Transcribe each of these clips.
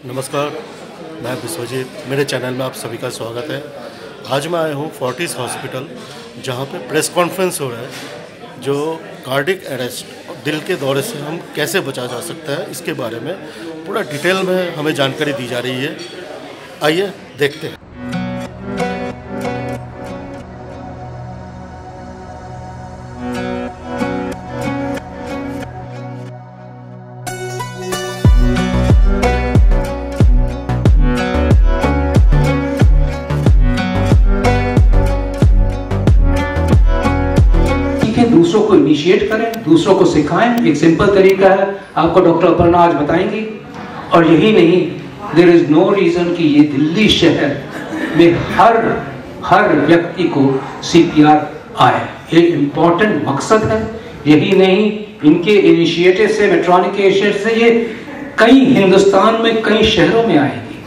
नमस्कार, मैं विश्वजीत, मेरे चैनल में आप सभी का स्वागत है। आज मैं आया हूँ फोर्टिस हॉस्पिटल, जहाँ पे प्रेस कॉन्फ्रेंस हो रहा है जो कार्डिक अरेस्ट और दिल के दौरे से हम कैसे बचा जा सकता है, इसके बारे में पूरा डिटेल में हमें जानकारी दी जा रही है। आइए देखते हैं। दूसरों को इनिशिएट करें, दूसरों को सिखाएं। एक सिंपल तरीका है, आपको डॉक्टर अपर्णा आज बताएंगी। और यही नहीं, देयर इज नो रीजन कि ये दिल्ली शहर में हर व्यक्ति को सीपीआर आए। एक इम्पॉर्टेंट मकसद है। यही नहीं, इनके इनिशिएटिव से, मेट्रॉनिक के इनिशिएटिव से ये कई हिंदुस्तान में कई शहरों में आएगी।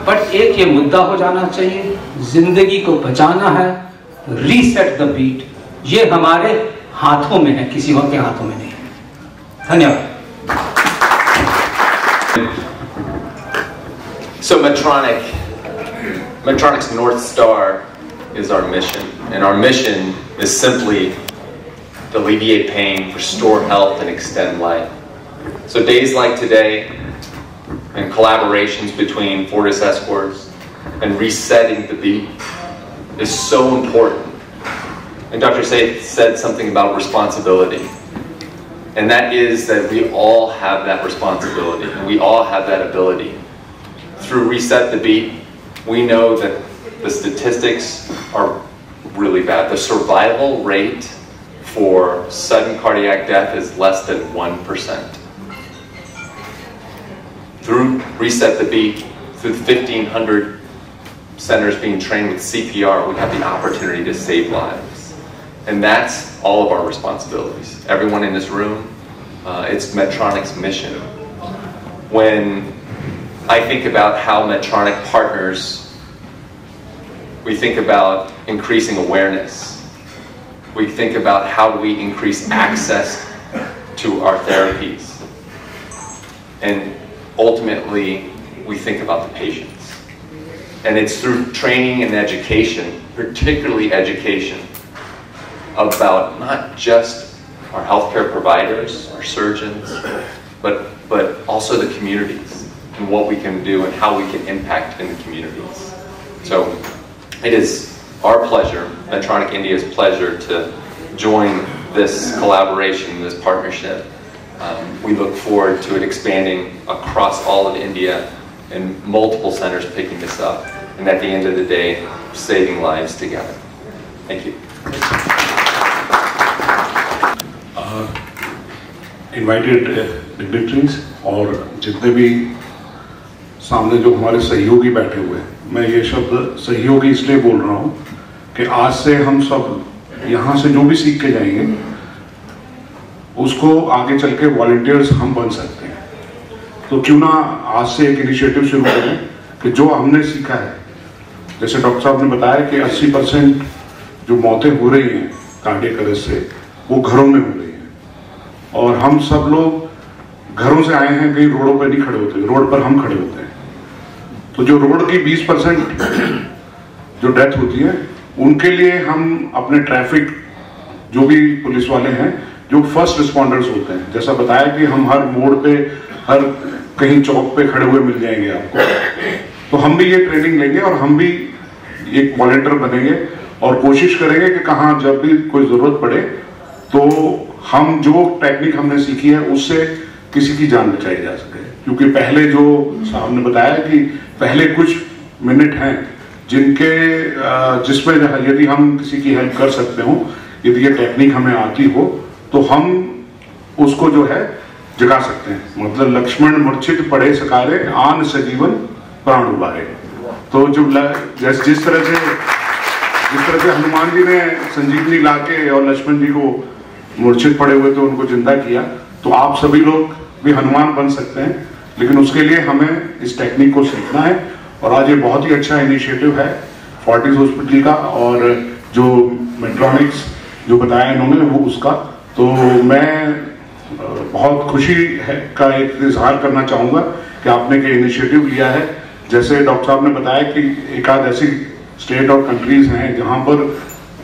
बट एक ये मुद्दा हो जाना चाहिए, जिंदगी को बचाना है, रीसेट द बीट। ये हमारे हाथों में है, किसी और के हाथों में नहीं है। धन्यवाद। So Medtronic's North Star is our mission, and our mission is simply to alleviate pain, restore health, and extend life. So days like today, and collaborations between Fortis Escorts and resetting the beat is so important. And Dr. Saif said something about responsibility. And that is that we all have that responsibility, and we all have that ability. Through Reset the Beat, we know that the statistics are really bad. The survival rate for sudden cardiac death is less than 1%. Through Reset the Beat, through 1,500 centers being trained with CPR, we have the opportunity to save lives. And that's all of our responsibilities. Everyone in this room, it's Medtronic's mission. When I think about how Medtronic partners, we think about increasing awareness. We think about how do we increase access to our therapies. And ultimately, we think about the patients. And it's through training and education, particularly education, about not just our healthcare providers, our surgeons, but also the communities and what we can do and how we can impact in the communities. So it is our pleasure, Medtronic India's pleasure, to join this collaboration, this partnership. We look forward to it expanding across all of India and multiple centers picking this up, and at the end of the day, saving lives together. Thank you. Invited dignitaries और जितने भी सामने जो हमारे सहयोगी बैठे हुए हैं, मैं ये शब्द सहयोगी इसलिए बोल रहा हूँ कि आज से हम सब यहाँ से जो भी सीख के जाएंगे उसको आगे चल के वॉलंटियर्स हम बन सकते हैं। तो क्यों ना आज से एक इनिशिएटिव शुरू करें कि जो हमने सीखा है, जैसे डॉक्टर साहब ने बताया कि 80% जो मौतें हो रही हैं कार्डियक अरेस्ट से, वो घरों में हो रही है। और हम सब लोग घरों से आए हैं, कहीं रोडों पर नहीं खड़े होते, रोड पर हम खड़े होते हैं। तो जो रोड की 20% जो डेथ होती है, उनके लिए हम अपने ट्रैफिक जो भी पुलिस वाले हैं, जो फर्स्ट रिस्पॉन्डर्स होते हैं, जैसा बताया कि हम हर मोड़ पे, हर कहीं चौक पे खड़े हुए मिल जाएंगे आपको। तो हम भी ये ट्रेनिंग लेंगे और हम भी एक वॉलंटियर बनेंगे और कोशिश करेंगे कि कहाँ जब भी कोई जरूरत पड़े तो हम जो टेक्निक हमने सीखी है उससे किसी की जान बचाई जा सके। क्योंकि पहले जो साहब ने बताया कि पहले कुछ मिनट हैं जिसमें यदि हम किसी की हेल्प कर सकते हो, यदि ये टेक्निक हमें आती हो, तो हम उसको जो है जगा सकते हैं। मतलब लक्ष्मण मूर्छित पड़े सकारे, आन सजीवन प्राण उबारे। तो जो जिस तरह से हनुमान जी ने संजीवनी लाके और लक्ष्मण जी को मूर्छित पड़े हुए तो उनको जिंदा किया, तो आप सभी लोग भी हनुमान बन सकते हैं। लेकिन उसके लिए हमें इस टेक्निक को सीखना है। और आज ये बहुत ही अच्छा इनिशिएटिव है फोर्टिस हॉस्पिटल का, और जो मेट्रॉनिक्स जो बताया इन्होंने वो उसका। तो मैं बहुत खुशी का एक इजहार करना चाहूंगा कि आपने के इनिशिएटिव लिया है। जैसे डॉक्टर साहब ने बताया कि एक आध ऐसी स्टेट और कंट्रीज हैं जहां पर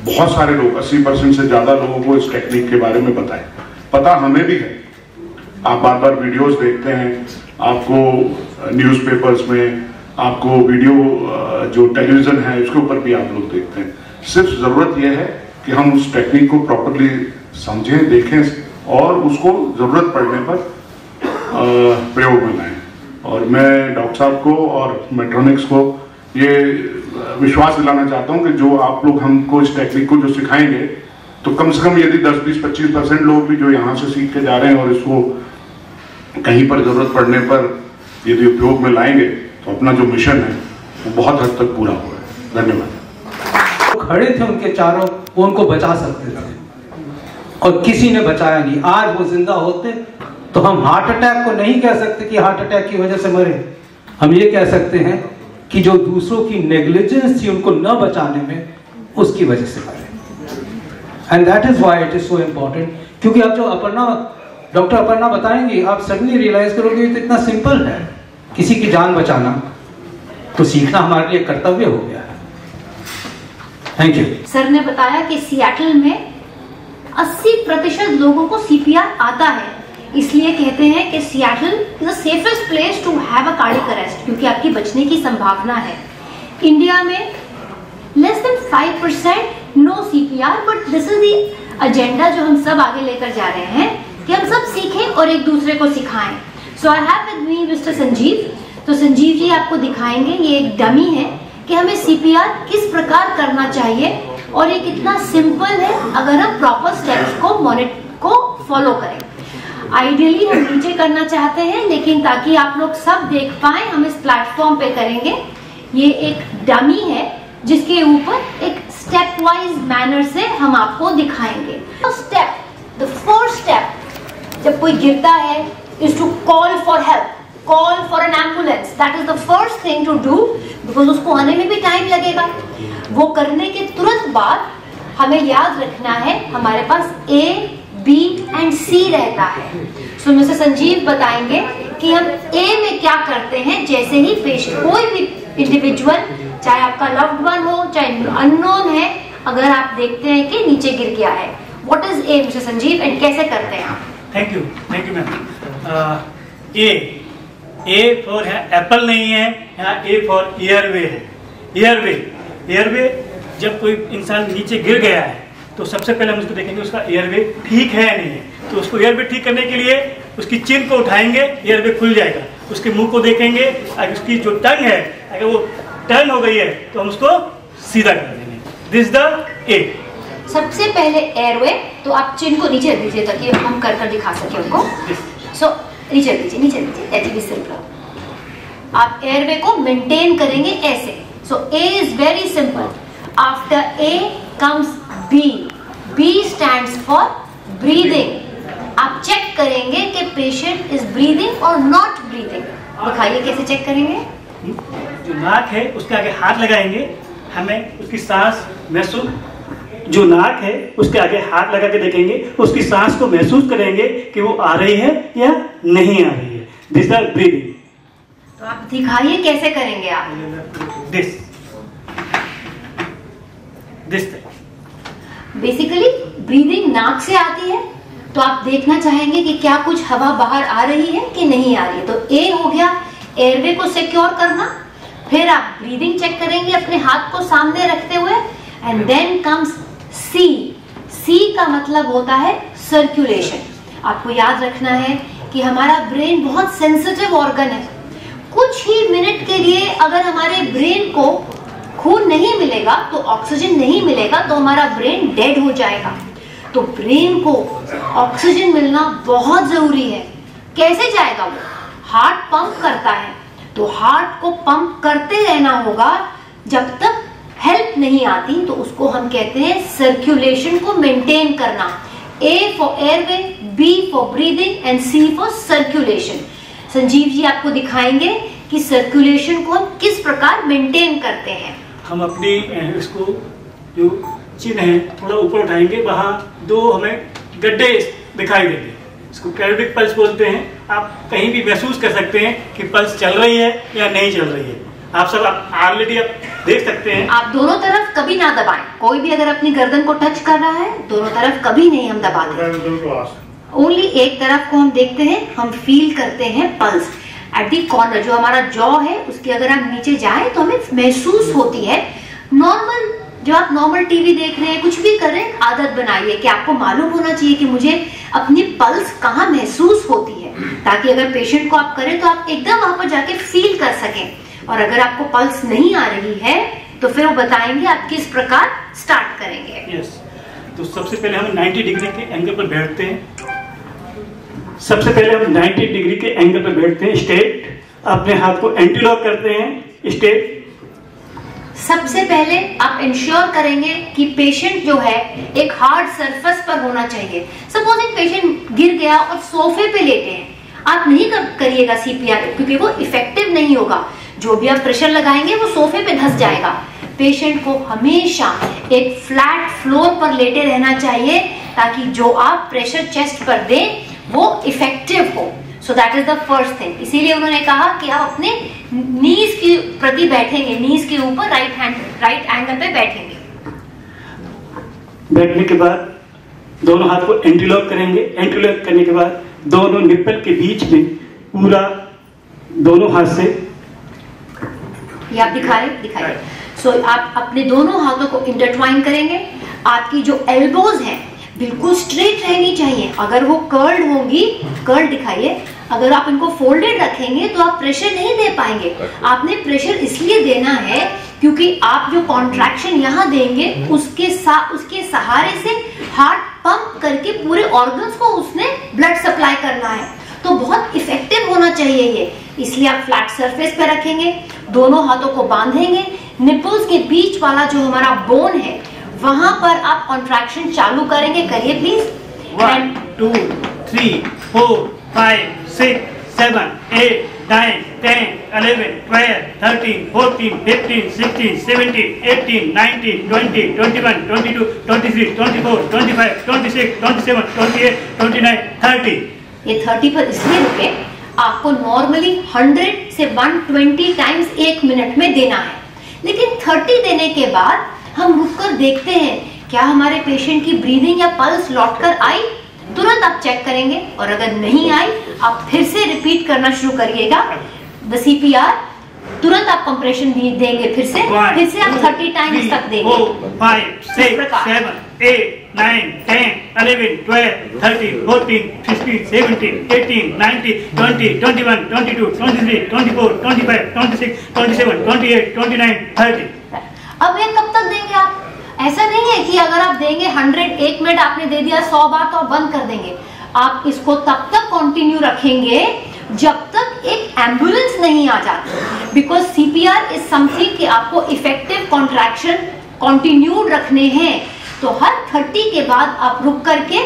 बहुत सारे लोग 80% से ज्यादा लोगों को इस टेक्निक के बारे में पता हमें भी है। आप बार बार वीडियोस देखते हैं, आपको न्यूज़पेपर्स में, आपको वीडियो जो टेलीविजन है उसके ऊपर भी आप लोग देखते हैं। सिर्फ जरूरत यह है कि हम उस टेक्निक को प्रॉपरली समझें, देखें और उसको जरूरत पड़ने पर प्रयोग में लाएं। और मैं डॉक्टर साहब को और मेट्रोनिक्स को ये विश्वास दिलाना चाहता हूं कि जो आप लोग हमको इस टेक्निक को जो सिखाएंगे, तो कम से कम यदि 10, 20, 25% लोग भी जो यहाँ से सीख के जा रहे हैं और इसको कहीं पर जरूरत पड़ने पर यदि उपयोग में लाएंगे, तो अपना जो मिशन है वो बहुत हद तक पूरा हुआ है। धन्यवाद। खड़े थे उनके चारों, वो उनको बचा सकते थे और किसी ने बचाया नहीं। आज वो जिंदा होते तो हम हार्ट अटैक को नहीं कह सकते कि हार्ट अटैक की वजह से मरे। हम ये कह सकते हैं कि जो दूसरों की नेग्लिजेंस थी उनको न बचाने में, उसकी वजह से मरे। And that is why it is so important. क्योंकि अब जो डॉक्टर अपर्णा बताएंगे, आप सडनली रियलाइज करोगे तो इतना सिंपल है किसी की जान बचाना, तो सीखना हमारे लिए कर्तव्य हो गया है। Thank you. सर ने बताया कि सिएटल में 80% लोगों को सीपीआर आता है, इसलिए कहते हैं कि Seattle is the safest place to have a cardiac arrest, क्योंकि आपकी बचने की संभावना है। इंडिया में less than 5% no CPR, but this is the agenda जो हम सब आगे लेकर जा रहे हैं कि हम सब सीखें और एक दूसरे को सिखाएं। So I have with me mister Sanjeev. तो संजीव जी आपको दिखाएंगे, ये एक डमी है कि हमें सीपीआर किस प्रकार करना चाहिए, और ये कितना सिंपल है अगर हम प्रॉपर स्टेप्स को फॉलो करें। आइडियली हम नीचे करना चाहते हैं, लेकिन ताकि आप लोग सब देख पाएं, हम इस प्लेटफॉर्म पे करेंगे। ये एक डमी है जिसके ऊपर एक स्टेप वाइज मैनर से हम आपको दिखाएंगे। स्टेप, द फर्स्ट स्टेप जब कोई गिरता है is to call for help, call for an ambulance. That is the first thing to do, because उसको आने में भी टाइम लगेगा। वो करने के तुरंत बाद हमें याद रखना है हमारे पास A, B एंड C रहता है। सो मिस्टर संजीव बताएंगे कि हम A में क्या करते हैं। जैसे ही पेशेंट, कोई भी इंडिविजुअल, चाहे आपका लव्ड वन हो चाहे अननोन है, अगर आप देखते हैं कि नीचे गिर गया है, what is A mister Sanjeev and कैसे करते हैं आप? Thank you ma'am. A for है एप्पल नहीं है, यहाँ A फॉर एयरवे है। एयरवे जब कोई इंसान नीचे गिर गया है तो सबसे पहले हम उसको देखेंगे उसका एयरवे ठीक है या नहीं है। तो उसको एयरवे ठीक करने के लिए उसकी चिन को उठाएंगे, एयरवे खुल जाएगा। उसके मुंह को देखेंगे, अगर उसकी जो टंग है अगर वो टर्न हो गई है तो हम उसको सीधा कर देंगे। दिस द ए। सबसे पहले एयरवे, तो आप चिन को नीचे दीजिए ताकि हम कर दिखा सके उनको। सो नीचे दीजिए, दैट विल बी सिंपल। आप एयरवे को मेंटेन करेंगे ऐसे। So A is very simple. After A comes B. B stands for breathing. आप चेक करेंगे कि पेशेंट इज ब्रीदिंग और नॉट ब्रीदिंग। दिखाइए कैसे चेक करेंगे। जो नाक है उसके आगे हाथ लगाएंगे, हमें उसकी सांस महसूस, जो नाक है उसके आगे हाथ लगा के देखेंगे, उसकी सांस को महसूस करेंगे कि वो आ रही है या नहीं आ रही है। This the breathing. तो आप दिखाइए कैसे करेंगे आप। दिस बेसिकली ब्रीदिंग नाक से आती है, तो आप देखना चाहेंगे कि क्या कुछ हवा बाहर आ रही है कि नहीं आ रही है। तो ए हो गया एयरवे को सिक्योर करना। फिर आप ब्रीदिंग चेक करेंगे अपने हाथ को सामने रखते हुए। एंड देन कम्स सी। सी का मतलब होता है सर्कुलेशन। आपको याद रखना है कि हमारा ब्रेन बहुत सेंसिटिव ऑर्गन है। कुछ ही मिनट के लिए अगर हमारे ब्रेन को खून नहीं मिलेगा, तो ऑक्सीजन नहीं मिलेगा, तो हमारा ब्रेन डेड हो जाएगा। तो ब्रेन को ऑक्सीजन मिलना बहुत जरूरी है। कैसे जाएगा वो? हार्ट पंप करता है, तो हार्ट को पंप करते रहना होगा जब तक हेल्प नहीं आती। तो उसको हम कहते हैं सर्कुलेशन को मेंटेन करना। A for airway, B for breathing and C for circulation. Sanjeev ji आपको दिखाएंगे कि सर्कुलेशन को हम किस प्रकार मेंटेन करते हैं। हम अपनी इसको जो चिन्ह है थोड़ा ऊपर उठाएंगे, वहाँ दो हमें गड्ढे दिखाई देंगे। इसको कैरोटिड पल्स बोलते हैं। आप कहीं भी महसूस कर सकते हैं कि पल्स चल रही है या नहीं चल रही है। आप सब ऑलरेडी आप देख सकते हैं। आप दोनों तरफ कभी ना दबाएं। कोई भी अगर अपनी गर्दन को टच कर रहा है, दोनों तरफ कभी नहीं हम दबाते, ओनली एक तरफ को हम देखते हैं, हम फील करते हैं पल्स एट दी कॉर्नर। जो हमारा जॉ है उसके अगर हम नीचे जाएं तो हमें महसूस होती है। नॉर्मल, जो आप नॉर्मल टीवी देख रहे हैं, कुछ भी कर रहे हैं, आदत बनाइए कि आपको मालूम होना चाहिए कि मुझे अपनी पल्स कहाँ महसूस होती है, ताकि अगर पेशेंट को आप करें तो आप एकदम वहां पर जाके फील कर सकें। और अगर आपको पल्स नहीं आ रही है तो फिर वो बताएंगे आप किस प्रकार स्टार्ट करेंगे। यस, तो सबसे पहले हम 90 डिग्री के एंगल पर बैठते हैं। सबसे पहले हम 90 डिग्री के एंगल पर बैठते हैं, स्ट्रेट। अपने हाथ को एंटीलॉक करते हैं, स्ट्रेट। सबसे पहले आप इंश्योर करेंगे कि पेशेंट जो है एक हार्ड सरफेस पर होना चाहिए। सपोजिंग पेशेंट गिर गया और सोफे पे लेटे हैं, आप नहीं करिएगा सीपीआर, क्योंकि वो इफेक्टिव नहीं होगा। जो भी आप प्रेशर लगाएंगे वो सोफे पे धंस जाएगा। पेशेंट को हमेशा एक फ्लैट फ्लोर पर लेटे रहना चाहिए, ताकि जो आप प्रेशर चेस्ट पर दें वो इफेक्टिव हो। So that is the first thing. इसीलिए उन्होंने कहा कि आप अपने नीज के प्रति बैठेंगे, नीज के ऊपर राइट एंगल पे बैठेंगे। बैठने के बाद दोनों हाथ को एंटीलॉक करेंगे। एंटीलॉक करने के बाद दोनों निप्पल के बीच में पूरा दोनों हाथ से, ये आप दिखाए। सो आप अपने दोनों हाथों को इंटरट्वाइन करेंगे। आपकी जो एल्बोज हैं बिल्कुल स्ट्रेट रहनी चाहिए। अगर वो कर्ल्ड होंगी, कर्ल दिखाइए, अगर आप इनको फोल्डेड रखेंगे तो आप प्रेशर नहीं दे पाएंगे। आपने प्रेशर इसलिए देना है क्योंकि आप जो कॉन्ट्रैक्शन यहाँ देंगे उसके सहारे से हार्ट पंप करके पूरे ऑर्गन्स को उसने ब्लड सप्लाई करना है। तो बहुत इफेक्टिव होना चाहिए ये, इसलिए आप फ्लैट सरफेस पे रखेंगे, दोनों हाथों को बांधेंगे। निपल्स के बीच वाला जो हमारा बोन है वहां पर आप कॉन्ट्रैक्शन चालू करेंगे। करिए प्लीज। 1 2 3 4 5 6 7 8 9 10 11 12 13 14 15 16 17 18 19 20 21 22 23 24 25 26 27 28 29 30। ये 30 पर इसलिए रुके, आपको नॉर्मली 100 से 120 टाइम्स 1 मिनट में देना है, लेकिन 30 देने के बाद हम रुककर देखते हैं क्या हमारे पेशेंट की ब्रीदिंग या पल्स लौटकर आई। तुरंत आप चेक करेंगे, और अगर नहीं आई आप फिर से रिपीट करना शुरू करिएगा द सीपीआर। तुरंत आप कंप्रेशन देंगे, फिर से आप 30 टाइम्स तक देंगे। 5 6 7 8 9 10 11 12 13 14 15 17 18 19 20 21 22 23 24 25 26 27 28 29 30। अब ये कब तक देंगे आप? ऐसा नहीं है कि अगर आप देंगे 100, 1 मिनट आपने दे दिया 100 बार तो आप बंद कर देंगे। आप इसको तब तक कंटिन्यू रखेंगे जब तक एक एम्बुलेंस नहीं आ जाती, बिकॉज सीपीआर इज समथिंग कि आपको इफेक्टिव कॉन्ट्रैक्शन कंटिन्यूड रखने हैं। तो हर 30 के बाद आप रुक करके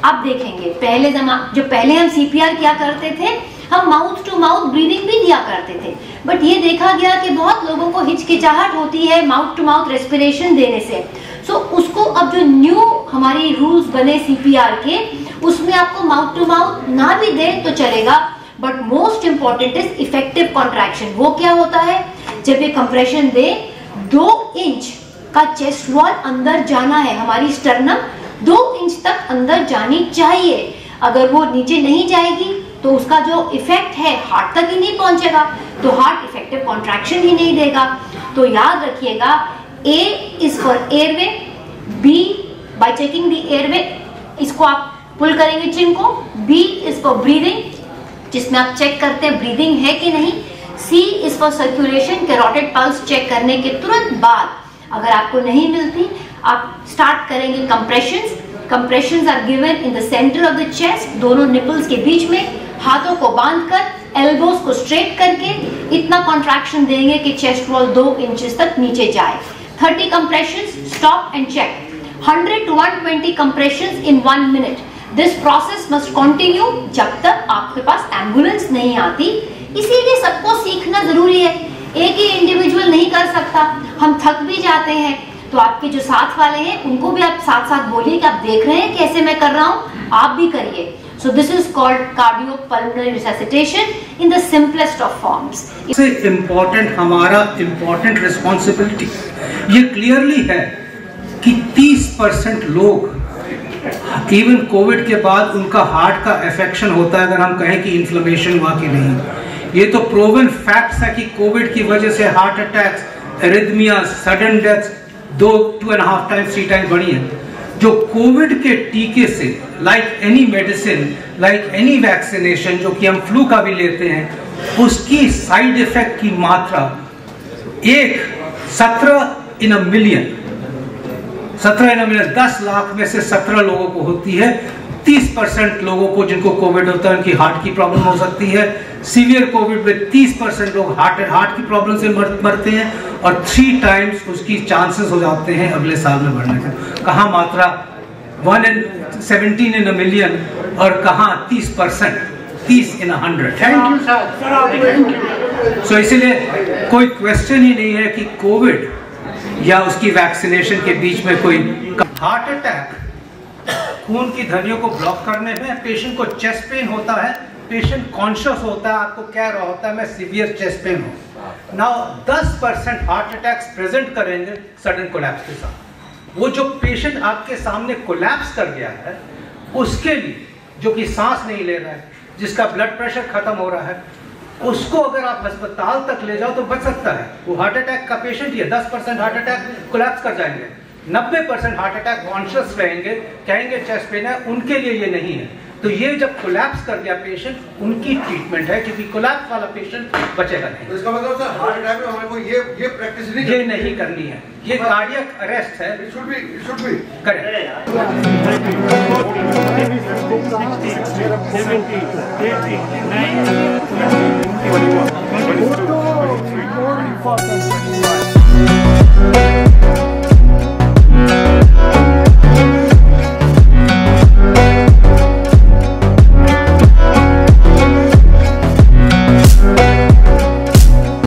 आप देखेंगे। पहले हम सीपीआर क्या करते थे, हम माउथ टू माउथ ब्रीदिंग भी दिया करते थे, बट ये देखा गया कि बहुत लोगों को हिचकिचाहट होती है माउथ टू माउथ रेस्पिरेशन देने से। सो उसको अब जो न्यू हमारी रूल्स बने सीपीआर के, उसमें आपको माउथ टू माउथ ना भी दे तो चलेगा, but most important is effective contraction. वो क्या होता है, जब ये कंप्रेशन दे 2 इंच का चेस्ट वॉल अंदर जाना है, हमारी स्टर्नम 2 इंच तक अंदर जानी चाहिए। अगर वो नीचे नहीं जाएगी तो उसका जो इफेक्ट है हार्ट तक ही नहीं पहुंचेगा, तो हार्ट इफेक्टिव कॉन्ट्रैक्शन ही नहीं देगा। तो याद रखिएगा, A is for airway, B bye checking the airway, इसको आप पुल करेंगे चिन को। B इज फॉर ब्रीदिंग, जिसमें आप चेक करते हैं ब्रीदिंग है कि नहीं। C is for circulation, carotid pulse check करने के तुरंत बाद अगर आपको नहीं मिलती आप स्टार्ट करेंगे compressions. Compressions are given in the centre of the chest, दोनों निपल्स के बीच में, हाथों को बांधकर एल्बोस को स्ट्रेट करके इतना कॉन्ट्रैक्शन देंगे कि चेस्ट वॉल 2 इंचेस तक नीचे जाए। 30 compressions, stop and check. 100 to 120 compressions in 1 minute. This process must continue जब तक आपके पास एम्बुलेंस नहीं आती। इसीलिए सबको सीखना जरूरी है, एक ही इंडिविजुअल नहीं कर सकता, हम थक भी जाते हैं। तो आपके जो साथ वाले हैं उनको भी आप साथ साथ बोलिए कि आप देख रहे हैं कैसे मैं कर रहा हूं, आप भी करिए। So this is called cardiopulmonary resuscitation in the simplest of forms. सबसे इम्पोर्टेंट हमारा इम्पोर्टेंट रिस्पॉन्सिबिलिटी ये क्लियरली है कि 30% लोग इवन कोविड के बाद उनका हार्ट का अफेक्शन होता है, अगर हम कहें कि इन्फ्लेमेशन हुआ कि नहीं। ये तो प्रूवन फैक्ट्स है कि कोविड की वजह से heart attacks, arrhythmia, sudden deaths 2.5 times 3 times बढ़ी है। जो कोविड के टीके से, like any medicine, like any vaccination जो कि हम फ्लू का भी लेते हैं, उसकी साइड इफेक्ट की मात्रा 17 इन अ मिलियन 10 लाख में से 17 लोगों को होती है। 30% लोगों को जिनको कोविड होता है उनकी हार्ट की प्रॉब्लम हो सकती है। सीवियर कोविड में 30% लोग हार्ट की प्रॉब्लम से मरते हैं और 3 टाइम्स उसकी चांसेस हो जाते हैं अगले साल में बढ़ने का। कहाँ मात्रा 17 इन अ मिलियन और कहाँ 30%, 30 in 100। Thank you sir. So इसीलिए कोई क्वेश्चन ही नहीं है कि कोविड या उसकी वैक्सीनेशन के बीच में कोई हार्ट अटैक खून की धमनियों को ब्लॉक करने में, पेशेंट को चेस्ट पेन होता है, पेशेंट कॉन्शियस होता है, आपको कह रहा होता है मैं सीवियर चेस्ट पेन हूँ। नाउ 10% हार्ट अटैक्स प्रेजेंट करेंगे सडन कोलैप्स के साथ। वो जो पेशेंट आपके सामने कोलैप्स कर गया है उसके लिए, जो कि सांस नहीं ले रहा है, जिसका ब्लड प्रेशर खत्म हो रहा है, उसको अगर आप अस्पताल तक ले जाओ तो बच सकता है। वो हार्ट अटैक का पेशेंट ही है, 10% हार्ट अटैक कोलैप्स कर जाएंगे, 90% हार्ट अटैक कॉन्शियस रहेंगे, कहेंगे चेस्ट पेन है, उनके लिए ये नहीं है। तो ये जब कोलैप्स कर गया पेशेंट, उनकी ट्रीटमेंट है, क्योंकि कोलैप्स वाला पेशेंट बचेगा नहीं। तो इसका मतलब सर हार्ट अटैक में हमें को ये प्रैक्टिस नहीं करनी है, ये कार्डियक अरेस्ट है। It should be correct. 70, 80, 90, 21, 22, 23, 24, 25.